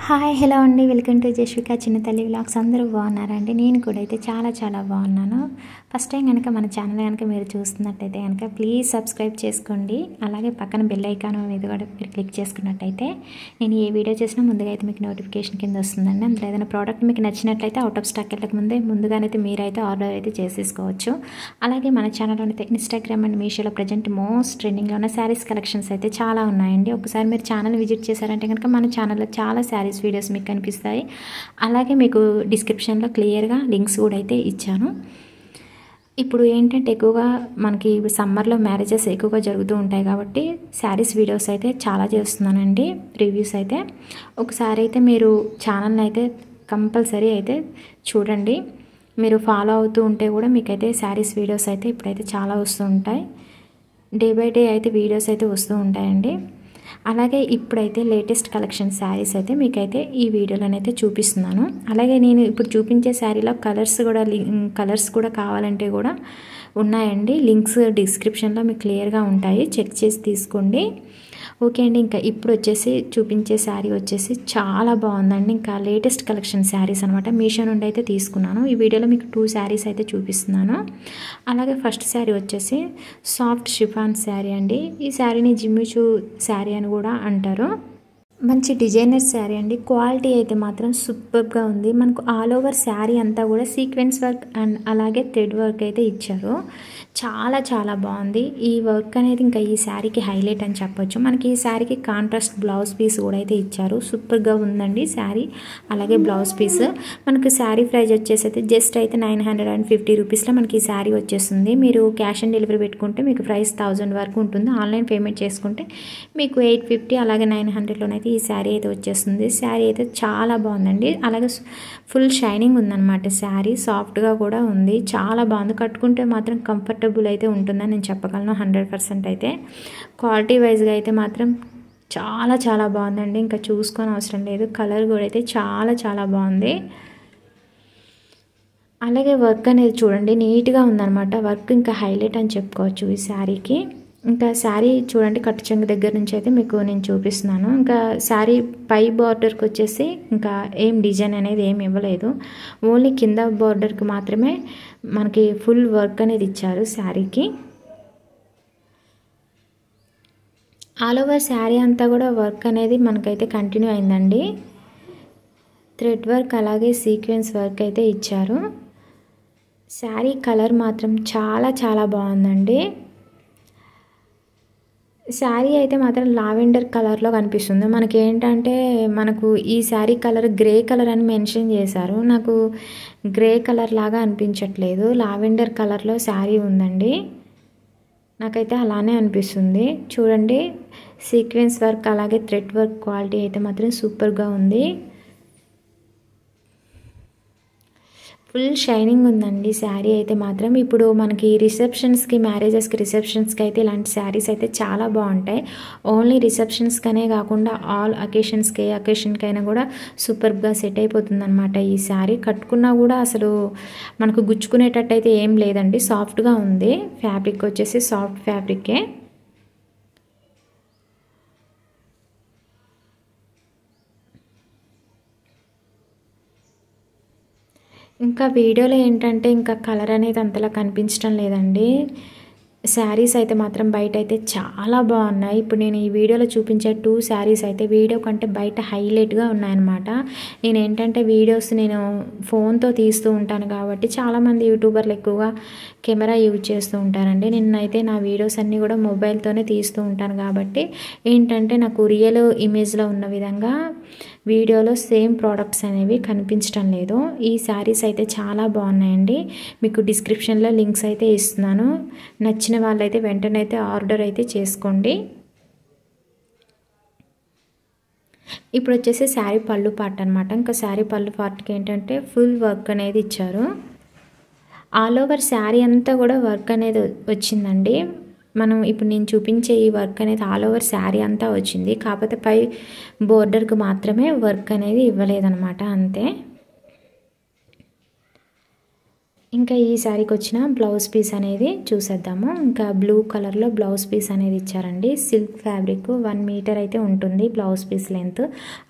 Hi hello అండి, welcome to Jashvika చిన్న తల్లి వ్లాగ్స్. అందరూ బాగున్నారండి? నేను కూడా అయితే చాలా బాగున్నాను. ఫస్ట్ టైం కనుక మన ఛానల్ కనుక మీరు చూస్తున్నట్టయితే కనుక ప్లీజ్ సబ్స్క్రైబ్ చేసుకోండి. అలాగే పక్కన బెల్ ఐకాన్ మీద కూడా మీరు క్లిక్ చేసుకున్నట్టయితే నేను ఏ వీడియో చేసినా ముందుగా అయితే మీకు నోటిఫికేషన్ కింద వస్తుందండి. అందులో ఏదైనా ప్రోడక్ట్ మీకు నచ్చినట్లయితే అవుట్ ఆఫ్ స్టాక్ వెళ్ళక ముందుగానైతే మీరైతే ఆర్డర్ అయితే చేసేసుకోవచ్చు. అలాగే మన ఛానల్లో అయితే ఇన్స్టాగ్రామ్ అండ్ మీషోలో ప్రజెంట్ మోస్ట్ ట్రెండింగ్లో ఉన్న శారీస్ కలెక్షన్స్ అయితే చాలా ఉన్నాయండి. ఒకసారి మీరు ఛానల్ విజిట్ చేశారంటే కనుక మన ఛానల్లో చాలా శారీస్ వీడియోస్ మీకు కనిపిస్తాయి. అలాగే మీకు డిస్క్రిప్షన్లో క్లియర్గా లింక్స్ కూడా అయితే ఇచ్చాను. ఇప్పుడు ఏంటంటే ఎక్కువగా మనకి సమ్మర్లో మ్యారేజెస్ ఎక్కువగా జరుగుతూ ఉంటాయి కాబట్టి శారీస్ వీడియోస్ అయితే చాలా చేస్తున్నానండి, రివ్యూస్ అయితే. ఒకసారి అయితే మీరు ఛానల్ని అయితే కంపల్సరీ అయితే చూడండి. మీరు ఫాలో అవుతూ ఉంటే కూడా మీకైతే శారీస్ వీడియోస్ అయితే ఇప్పుడైతే చాలా వస్తూ ఉంటాయి. డే బై డే అయితే వీడియోస్ అయితే వస్తూ ఉంటాయండి. అలాగే ఇప్పుడైతే లేటెస్ట్ కలెక్షన్ శారీస్ అయితే మీకైతే ఈ వీడియోలోనైతే చూపిస్తున్నాను. అలాగే నేను ఇప్పుడు చూపించే శారీలో కలర్స్ కూడా కావాలంటే కూడా ఉన్నాయండి. లింక్స్ డిస్క్రిప్షన్లో మీకు క్లియర్గా ఉంటాయి, చెక్ చేసి తీసుకోండి. ఓకే అండి, ఇంకా ఇప్పుడు వచ్చేసి చూపించే శారీ వచ్చేసి చాలా బాగుందండి. ఇంకా లేటెస్ట్ కలెక్షన్ శారీస్ అనమాట. మీషో నుండి అయితే తీసుకున్నాను. ఈ వీడియోలో మీకు 2 శారీస్ అయితే చూపిస్తున్నాను. అలాగే ఫస్ట్ శారీ వచ్చేసి సాఫ్ట్ షిఫాన్ శారీ అండి. ఈ శారీని జిమ్మిచూ శారీ అని కూడా అంటారు. మంచి డిజైనర్ శారీ అండి. క్వాలిటీ అయితే మాత్రం సూపర్గా ఉంది. మనకు ఆల్ ఓవర్ శారీ అంతా కూడా సీక్వెన్స్ వర్క్ అండ్ అలాగే థ్రెడ్ వర్క్ అయితే ఇచ్చారు. చాలా బాగుంది. ఈ వర్క్ అనేది ఇంకా ఈ శారీకి హైలైట్ అని చెప్పొచ్చు. మనకి ఈ శారీకి కాంట్రాస్ట్ బ్లౌజ్ పీస్ కూడా అయితే ఇచ్చారు. సూపర్గా ఉందండి శారీ. అలాగే బ్లౌజ్ పీస్ మనకు శారీ ప్రైస్ వచ్చేసి అయితే జస్ట్ అయితే 950 రూపీస్లో మనకి ఈ శారీ వచ్చేస్తుంది. మీరు క్యాష్ ఆన్ డెలివరీ పెట్టుకుంటే మీకు ప్రైస్ 1000 వరకు ఉంటుంది. ఆన్లైన్ పేమెంట్ చేసుకుంటే మీకు 850 అలాగే 900లోనైతే ఈ శారీ అయితే వచ్చేస్తుంది. శారీ అయితే చాలా బాగుందండి. అలాగే ఫుల్ షైనింగ్ ఉందన్నమాట. శారీ సాఫ్ట్గా కూడా ఉంది, చాలా బాగుంది. కట్టుకుంటే మాత్రం కంఫర్టబుల్ అయితే ఉంటుందని నేను చెప్పగలను 100% అయితే. క్వాలిటీ వైజ్గా అయితే మాత్రం చాలా బాగుందండి. ఇంకా చూసుకొని అవసరం లేదు. కలర్ కూడా అయితే చాలా బాగుంది. అలాగే వర్క్ అనేది చూడండి, నీట్గా ఉందన్నమాట. వర్క్ ఇంకా హైలైట్ అని చెప్పుకోవచ్చు ఈ శారీకి. ఇంకా శారీ చూడండి, కట్టు చెంగు దగ్గర నుంచి అయితే మీకు నేను చూపిస్తున్నాను. ఇంకా శారీ పై బార్డర్కి వచ్చేసి ఇంకా ఏం డిజైన్ అనేది ఏమి ఇవ్వలేదు. ఓన్లీ కింద బార్డర్కి మాత్రమే మనకి ఫుల్ వర్క్ అనేది ఇచ్చారు శారీకి. ఆల్ ఓవర్ శారీ అంతా కూడా వర్క్ అనేది మనకైతే కంటిన్యూ అయిందండి. థ్రెడ్ వర్క్ అలాగే సీక్వెన్స్ వర్క్ అయితే ఇచ్చారు. శారీ కలర్ మాత్రం చాలా బాగుందండి. శారీ అయితే మాత్రం లావెండర్ కలర్లో కనిపిస్తుంది. మనకి ఏంటంటే మనకు ఈ శారీ కలర్ గ్రే కలర్ అని మెన్షన్ చేశారు. నాకు గ్రే కలర్ లాగా అనిపించట్లేదు, లావెండర్ కలర్లో శారీ ఉందండి. నాకైతే అలానే అనిపిస్తుంది. చూడండి, సీక్వెన్స్ వర్క్ అలాగే థ్రెడ్ వర్క్ క్వాలిటీ అయితే మాత్రం సూపర్గా ఉంది. ఫుల్ షైనింగ్ ఉందండి శారీ అయితే మాత్రం. ఇప్పుడు మనకి రిసెప్షన్స్కి, మ్యారేజెస్కి, రిసెప్షన్స్కి అయితే ఇలాంటి శారీస్ అయితే చాలా బాగుంటాయి. ఓన్లీ రిసెప్షన్స్కనే కాకుండా ఆల్ అకేషన్స్కి, ఏ అకేషన్కైనా కూడా సూపర్గా సెట్ అయిపోతుంది అనమాట. ఈ శారీ కట్టుకున్నా కూడా అసలు మనకు గుచ్చుకునేటట్టు అయితే ఏం లేదండి, సాఫ్ట్గా ఉంది. ఫ్యాబ్రిక్ వచ్చేసి సాఫ్ట్ ఫ్యాబ్రికే. ఇంకా వీడియోలో ఏంటంటే ఇంకా కలర్ అనేది అంతలా కనిపించడం లేదండి. శారీస్ అయితే మాత్రం బయట అయితే చాలా బాగున్నాయి. ఇప్పుడు నేను ఈ వీడియోలో చూపించే 2 శారీస్ అయితే వీడియో కంటే బయట హైలైట్గా ఉన్నాయన్నమాట. నేను ఏంటంటే వీడియోస్ నేను ఫోన్తో తీస్తూ ఉంటాను కాబట్టి చాలామంది యూట్యూబర్లు ఎక్కువగా కెమెరా యూజ్ చేస్తూ ఉంటారండి. నిన్నైతే నా వీడియోస్ అన్నీ కూడా మొబైల్తోనే తీస్తూ ఉంటాను కాబట్టి ఏంటంటే నాకు రియల్ ఇమేజ్లో ఉన్న విధంగా వీడియోలో సేమ్ ప్రోడక్ట్స్ అనేవి కనిపించడం లేదు. ఈ శారీస్ అయితే చాలా బాగున్నాయండి. మీకు డిస్క్రిప్షన్లో లింక్స్ అయితే ఇస్తున్నాను. నచ్చిన వాళ్ళైతే వెంటనే అయితే ఆర్డర్ అయితే చేసుకోండి. ఇప్పుడు వచ్చేసి శారీ పళ్ళు పార్ట్ అనమాట. ఇంకా శారీ పళ్ళు పార్ట్కి ఏంటంటే ఫుల్ వర్క్ అనేది ఇచ్చారు. ఆల్ ఓవర్ శారీ అంతా కూడా వర్క్ అనేది వచ్చిందండి. మనం ఇప్పుడు నేను చూపించే ఈ వర్క్ అనేది ఆల్ ఓవర్ శారీ అంతా వచ్చింది. కాకపోతే పై బోర్డర్కి మాత్రమే వర్క్ అనేది ఇవ్వలేదన్నమాట, అంతే. ఇంకా ఈ శారీకి వచ్చిన బ్లౌజ్ పీస్ అనేది చూసేద్దాము. ఇంకా బ్లూ కలర్లో బ్లౌజ్ పీస్ అనేది ఇచ్చారండి. సిల్క్ ఫ్యాబ్రిక్ 1 మీటర్ అయితే ఉంటుంది బ్లౌజ్ పీస్ లెంత్.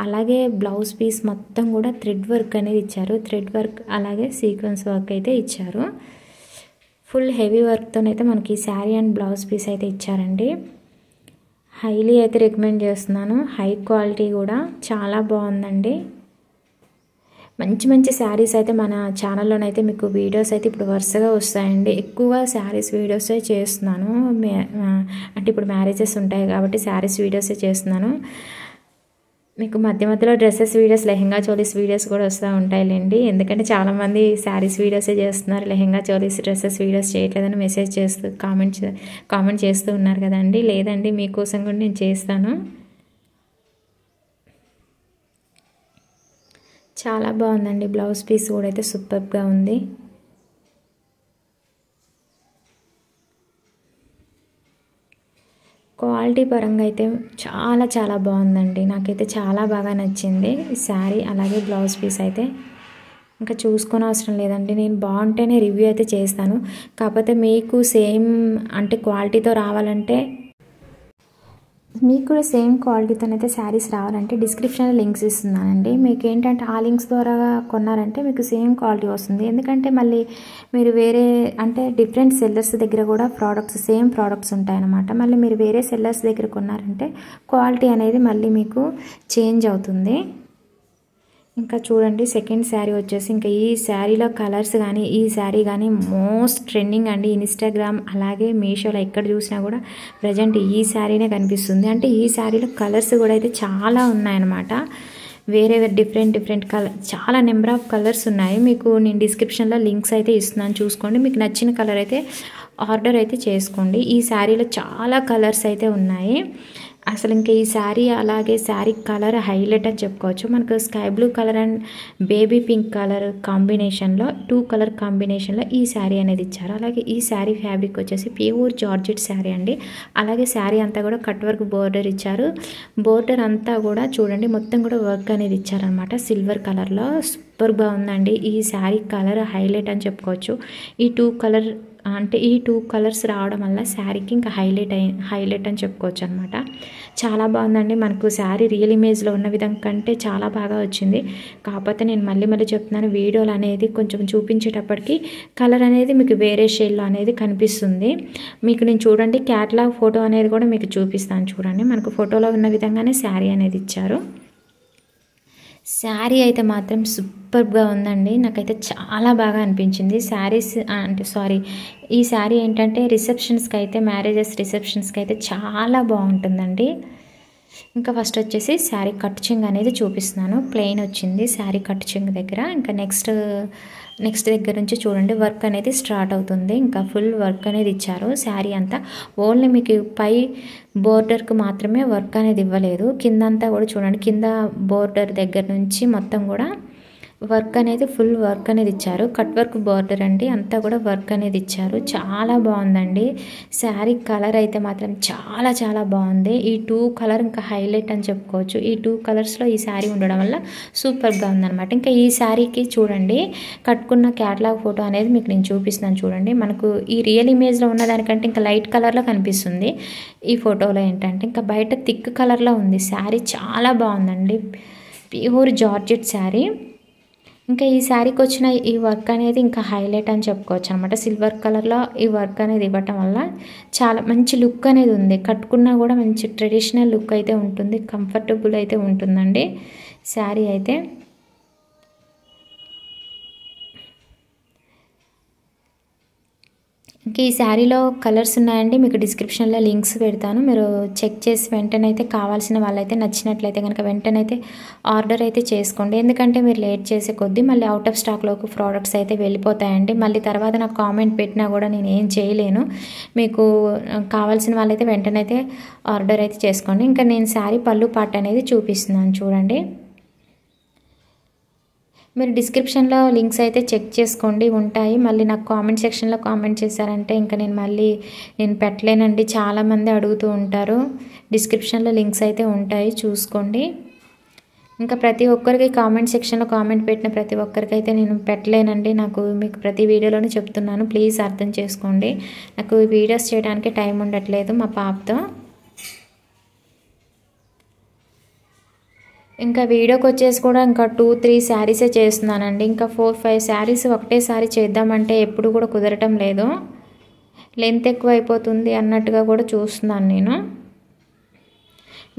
అలాగే బ్లౌజ్ పీస్ మొత్తం కూడా థ్రెడ్ వర్క్ అనేది ఇచ్చారు. థ్రెడ్ వర్క్ అలాగే సీక్వెన్స్ వర్క్ అయితే ఇచ్చారు. ఫుల్ హెవీ వర్క్తోనైతే మనకి శారీ అండ్ బ్లౌజ్ పీస్ అయితే ఇచ్చారండి. హైలీ అయితే రికమెండ్ చేస్తున్నాను. హై క్వాలిటీ కూడా చాలా బాగుందండి. మంచి మంచి శారీస్ అయితే మన ఛానల్లోనైతే మీకు వీడియోస్ అయితే ఇప్పుడు వరుసగా వస్తాయండి. ఎక్కువ శారీస్ వీడియోసే చేస్తున్నాను. అంటే ఇప్పుడు మ్యారేజెస్ ఉంటాయి కాబట్టి శారీస్ వీడియోసే చేస్తున్నాను. మీకు మధ్య మధ్యలో dresses videos, lehenga cholis videos కూడా వస్తూ ఉంటాయిలేండి. ఎందుకంటే చాలామంది శారీస్ వీడియోసే చేస్తున్నారు, లెహెంగా చోలీస్ డ్రెస్సెస్ వీడియోస్ చేయట్లేదని మెసేజ్ చేస్తూ కామెంట్ చేస్తూ ఉన్నారు కదండి. లేదండి, మీకోసం కూడా నేను చేస్తాను. చాలా బాగుందండి. బ్లౌజ్ పీస్ కూడా అయితే సూపర్గా ఉంది. క్వాలిటీ పరంగా అయితే చాలా చాలా బాగుందండి. నాకైతే చాలా బాగా నచ్చింది ఈ శారీ అలాగే బ్లౌజ్ పీస్ అయితే. ఇంకా చూసుకొని అవసరం లేదండి, నేను బాగుంటేనే రివ్యూ అయితే చేస్తాను. కాకపోతే మీకు సేమ్ అంటే క్వాలిటీతో రావాలంటే, మీకు కూడా సేమ్ క్వాలిటీతోనైతే శారీస్ రావాలంటే డిస్క్రిప్షన్లో లింక్స్ ఇస్తున్నానండి. మీకు ఏంటంటే ఆ లింక్స్ ద్వారా కొన్నారంటే మీకు సేమ్ క్వాలిటీ వస్తుంది. ఎందుకంటే మళ్ళీ మీరు వేరే అంటే డిఫరెంట్ సెల్లర్స్ దగ్గర కూడా సేమ్ ప్రోడక్ట్స్ ఉంటాయన్నమాట. మళ్ళీ మీరు వేరే సెల్లర్స్ దగ్గర కొన్నారంటే క్వాలిటీ అనేది మళ్ళీ మీకు చేంజ్ అవుతుంది. ఇంకా చూడండి, సెకండ్ శారీ వచ్చేసి ఇంకా ఈ శారీలో కలర్స్ కానీ ఈ శారీ కానీ మోస్ట్ ట్రెండింగ్ అండి. ఇన్స్టాగ్రామ్ అలాగే మీషోలో ఎక్కడ చూసినా కూడా ప్రజెంట్ ఈ శారీనే కనిపిస్తుంది. అంటే ఈ శారీలో కలర్స్ కూడా అయితే చాలా ఉన్నాయన్నమాట. వేరే డిఫరెంట్ కలర్, చాలా నెంబర్ ఆఫ్ కలర్స్ ఉన్నాయి. మీకు నేను డిస్క్రిప్షన్లో లింక్స్ అయితే ఇస్తున్నాను, చూసుకోండి. మీకు నచ్చిన కలర్ అయితే ఆర్డర్ అయితే చేసుకోండి. ఈ శారీలో చాలా కలర్స్ అయితే ఉన్నాయి. అసలు ఇంకా ఈ శారీ అలాగే శారీ కలర్ హైలైట్ అని చెప్పుకోవచ్చు. మనకు sky blue colour and baby pink colour కాంబినేషన్లో 2 కలర్ కాంబినేషన్లో ఈ శారీ అనేది ఇచ్చారు. అలాగే ఈ శారీ ఫ్యాబ్రిక్ వచ్చేసి ప్యూర్ జార్జెట్ శారీ అండి. అలాగే శారీ అంతా కూడా కట్ వర్క్ బోర్డర్ ఇచ్చారు. బోర్డర్ అంతా కూడా చూడండి మొత్తం కూడా వర్క్ అనేది ఇచ్చారనమాట సిల్వర్ కలర్లో. సూపర్గా ఉందండి. ఈ శారీ కలర్ హైలైట్ అని చెప్పుకోవచ్చు. ఈ 2 కలర్స్ రావడం వల్ల శారీకి ఇంకా హైలైట్ అని చెప్పుకోవచ్చు అనమాట. చాలా బాగుందండి. మనకు శారీ రియల్ ఇమేజ్లో ఉన్న విధం కంటే చాలా బాగా వచ్చింది. కాకపోతే నేను మళ్ళీ చెప్తున్నాను, వీడియోలు అనేది కొంచెం చూపించేటప్పటికి కలర్ అనేది మీకు వేరే షేడ్లో అనేది కనిపిస్తుంది. మీకు నేను చూడండి క్యాటలాగ్ ఫోటో అనేది కూడా మీకు చూపిస్తాను. చూడండి, మనకు ఫోటోలో ఉన్న విధంగానే శారీ అనేది ఇచ్చారు. శారీ అయితే మాత్రం సూపర్గా ఉందండి. నాకైతే చాలా బాగా అనిపించింది. ఈ శారీ ఏంటంటే రిసెప్షన్స్కి అయితే, మ్యారేజెస్ రిసెప్షన్స్కి అయితే చాలా బాగుంటుందండి. ఇంకా ఫస్ట్ వచ్చేసి శారీ కట్ చెంగ్ అనేది చూపిస్తున్నాను. ప్లెయిన్ వచ్చింది శారీ కట్ చెంగ్ దగ్గర. ఇంకా నెక్స్ట్ దగ్గర నుంచి చూడండి వర్క్ అనేది స్టార్ట్ అవుతుంది. ఇంకా ఫుల్ వర్క్ అనేది ఇచ్చారు. శారీ అంతా ఓన్లీ మీకు పై బోర్డర్కి మాత్రమే వర్క్ అనేది ఇవ్వలేదు. కిందంతా కూడా చూడండి, కింద బోర్డర్ దగ్గర నుంచి మొత్తం కూడా వర్క్ అనేది ఫుల్ వర్క్ అనేది ఇచ్చారు. కట్ వర్క్ బోర్డర్ అండి, అంతా కూడా వర్క్ అనేది ఇచ్చారు. చాలా బాగుందండి. శారీ కలర్ అయితే మాత్రం చాలా చాలా బాగుంది. ఈ 2 కలర్ ఇంకా హైలైట్ అని చెప్పుకోవచ్చు. ఈ 2 కలర్స్లో ఈ శారీ ఉండడం వల్ల సూపర్గా ఉందన్నమాట. ఇంకా ఈ శారీకి చూడండి కట్టుకున్న క్యాటలాగ్ ఫోటో అనేది మీకు నేను చూపిస్తున్నాను. చూడండి, మనకు ఈ రియల్ ఇమేజ్లో ఉన్నదానికంటే ఇంకా లైట్ కలర్లో కనిపిస్తుంది. ఈ ఫోటోలో ఏంటంటే ఇంకా బయట థిక్ కలర్లో ఉంది. శారీ చాలా బాగుందండి. Pure georgette sari. ఇంకా ఈ శారీకి వచ్చిన ఈ వర్క్ అనేది ఇంకా హైలైట్ అని చెప్పుకోవచ్చు అనమాట. సిల్వర్ కలర్లో ఈ వర్క్ అనేది ఇవ్వటం వల్ల చాలా మంచి లుక్ అనేది ఉంది. కట్టుకున్నా కూడా మంచి ట్రెడిషనల్ లుక్ అయితే ఉంటుంది, కంఫర్టబుల్ అయితే ఉంటుందండి శారీ అయితే. ఇంకా ఈ శారీలో కలర్స్ ఉన్నాయండి. మీకు డిస్క్రిప్షన్లో లింక్స్ పెడతాను, మీరు చెక్ చేసి వెంటనే అయితే కావాల్సిన వాళ్ళైతే నచ్చినట్లయితే కనుక వెంటనే అయితే ఆర్డర్ అయితే చేసుకోండి. ఎందుకంటే మీరు లేట్ చేసే కొద్దీ మళ్ళీ అవుట్ ఆఫ్ స్టాక్లోకి ప్రోడక్ట్స్ అయితే వెళ్ళిపోతాయండి. మళ్ళీ తర్వాత నాకు కామెంట్ పెట్టినా కూడా నేను ఏం చేయలేను. మీకు కావాల్సిన వాళ్ళైతే వెంటనే అయితే ఆర్డర్ అయితే చేసుకోండి. ఇంకా నేను శారీ పళ్ళు పార్ట్ అనేది చూపిస్తున్నాను చూడండి. మీరు డిస్క్రిప్షన్లో లింక్స్ అయితే చెక్ చేసుకోండి, ఉంటాయి. మళ్ళీ నాకు కామెంట్ సెక్షన్లో కామెంట్ చేశారంటే ఇంకా నేను పెట్టలేనండి. చాలామంది అడుగుతూ ఉంటారు. డిస్క్రిప్షన్లో లింక్స్ అయితే ఉంటాయి, చూసుకోండి. ఇంకా ప్రతి ఒక్కరికి కామెంట్ సెక్షన్లో కామెంట్ పెట్టిన ప్రతి ఒక్కరికి అయితే నేను పెట్టలేనండి. నాకు మీకు ప్రతి వీడియోలోనే చెప్తున్నాను, ప్లీజ్ అర్థం చేసుకోండి. నాకు వీడియోస్ చేయడానికి టైం ఉండట్లేదు మా పాపతో. ఇంకా వీడియోకి వచ్చేసి కూడా ఇంకా 2-3 శారీసే చేస్తున్నానండి. ఇంకా 4-5 శారీస్ ఒకటేసారి చేద్దామంటే ఎప్పుడు కూడా కుదరటం లేదు, లెంత్ ఎక్కువ అయిపోతుంది అన్నట్టుగా కూడా చూస్తున్నాను నేను.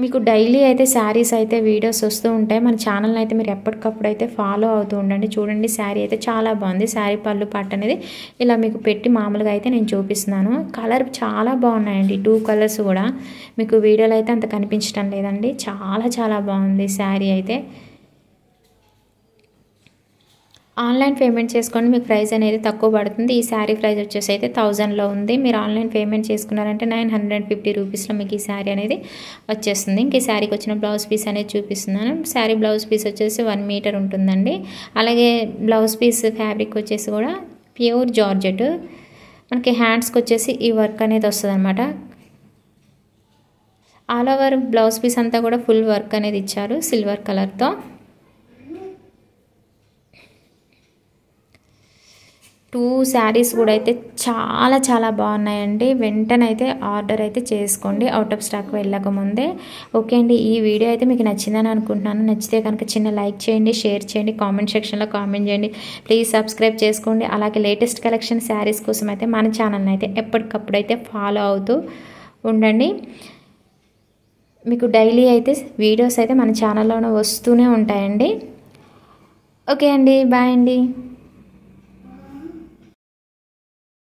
మీకు డైలీ అయితే శారీస్ అయితే వీడియోస్ వస్తూ ఉంటాయి. మన ఛానల్ని అయితే మీరు ఎప్పటికప్పుడు అయితే ఫాలో అవుతూ ఉండండి. చూడండి, శారీ అయితే చాలా బాగుంది. శారీ పళ్ళు పార్ట్ అనేది ఇలా మీకు పెట్టి మామూలుగా అయితే నేను చూపిస్తున్నాను. కలర్ చాలా బాగున్నాయండి, 2 కలర్స్ కూడా. మీకు వీడియోలో అయితే అంత కనిపించడం లేదండి. చాలా చాలా బాగుంది శారీ అయితే. ఆన్లైన్ పేమెంట్ చేసుకోండి, మీకు ప్రైస్ అనేది తక్కువ పడుతుంది. ఈ శారీ ప్రైస్ వచ్చేసి అయితే 1000లో ఉంది. మీరు ఆన్లైన్ పేమెంట్ చేసుకున్నారంటే 950 రూపీస్లో మీకు ఈ శారీ అనేది వచ్చేస్తుంది. ఇంక ఈ శారీకి వచ్చిన బ్లౌజ్ పీస్ అనేది చూపిస్తున్నాను. శారీ బ్లౌజ్ పీస్ వచ్చేసి 1 మీటర్ ఉంటుందండి. అలాగే బ్లౌజ్ పీస్ ఫ్యాబ్రిక్ వచ్చేసి కూడా ప్యూర్ జార్జెట్. మనకి హ్యాండ్స్కి వచ్చేసి ఈ వర్క్ అనేది వస్తుంది అనమాట. ఆల్ ఓవర్ బ్లౌజ్ పీస్ అంతా కూడా ఫుల్ వర్క్ అనేది ఇచ్చారు సిల్వర్ కలర్తో. టూ శారీస్ కూడా అయితే చాలా చాలా బాగున్నాయండి. వెంటనే అయితే ఆర్డర్ అయితే చేసుకోండి, అవుట్ ఆఫ్ స్టాక్ వెళ్ళకముందే. ఓకే అండి, ఈ వీడియో అయితే మీకు నచ్చిందని అనుకుంటున్నాను. నచ్చితే కనుక చిన్న లైక్ చేయండి, షేర్ చేయండి, కామెంట్ సెక్షన్లో కామెంట్ చేయండి. ప్లీజ్ సబ్స్క్రైబ్ చేసుకోండి. అలాగే లేటెస్ట్ కలెక్షన్ శారీస్ కోసం అయితే మన ఛానల్ని అయితే ఎప్పటికప్పుడు అయితే ఫాలో అవుతూ ఉండండి. మీకు డైలీ అయితే వీడియోస్ అయితే మన ఛానల్లోనే వస్తూనే ఉంటాయండి. ఓకే అండి, బాయ్ అండి.